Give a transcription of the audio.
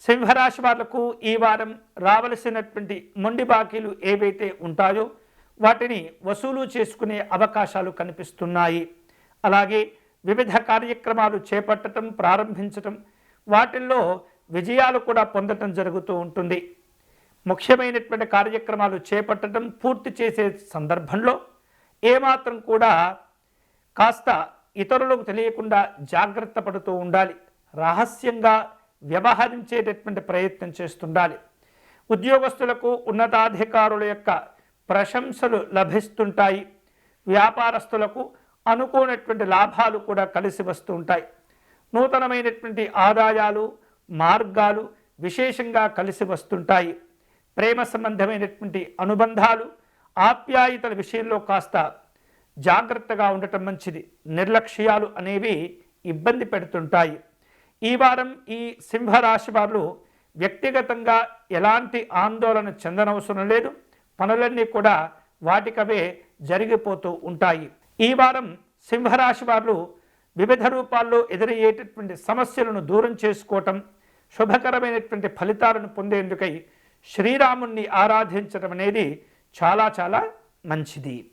సింహరాశి వాళ్లకు ఈ వారం రావలసినటువంటి మొండి బాకీలు ఏవైతే ఉంటాయో వాటిని వసూలు చేసుకునే అవకాశాలు కనిపిస్తున్నాయి. అలాగే వివిధ కార్యక్రమాలు చేపట్టడం, ప్రారంభించటం, వాటిల్లో విజయాలు కూడా పొందటం జరుగుతూ ఉంటుంది. ముఖ్యమైనటువంటి కార్యక్రమాలు చేపట్టడం, పూర్తి చేసే సందర్భంలో ఏమాత్రం కూడా కాస్త ఇతరులకు తెలియకుండా జాగ్రత్త పడుతూ ఉండాలి. రహస్యంగా వ్యవహరించేటటువంటి ప్రయత్నం చేస్తుండాలి. ఉద్యోగస్తులకు ఉన్నతాధికారుల యొక్క ప్రశంసలు లభిస్తుంటాయి. వ్యాపారస్తులకు అనుకోనటువంటి లాభాలు కూడా కలిసి వస్తూ ఉంటాయి. నూతనమైనటువంటి ఆదాయాలు, మార్గాలు విశేషంగా కలిసి వస్తుంటాయి. ప్రేమ సంబంధమైనటువంటి అనుబంధాలు, ఆప్యాయతల విషయంలో కాస్త జాగ్రత్తగా ఉండటం మంచిది. నిర్లక్ష్యాలు అనేవి ఇబ్బంది పెడుతుంటాయి. ఈ వారం ఈ సింహరాశి వారు వ్యక్తిగతంగా ఎలాంటి ఆందోళన చెందనవసరం లేదు. పనులన్నీ కూడా వాటికవే జరిగిపోతూ ఉంటాయి. ఈ వారం సింహరాశి వారు వివిధ రూపాల్లో ఎదురయ్యేటటువంటి సమస్యలను దూరం చేసుకోవటం, శుభకరమైనటువంటి ఫలితాలను పొందేందుకై శ్రీరాముణ్ణి ఆరాధించడం అనేది చాలా చాలా మంచిది.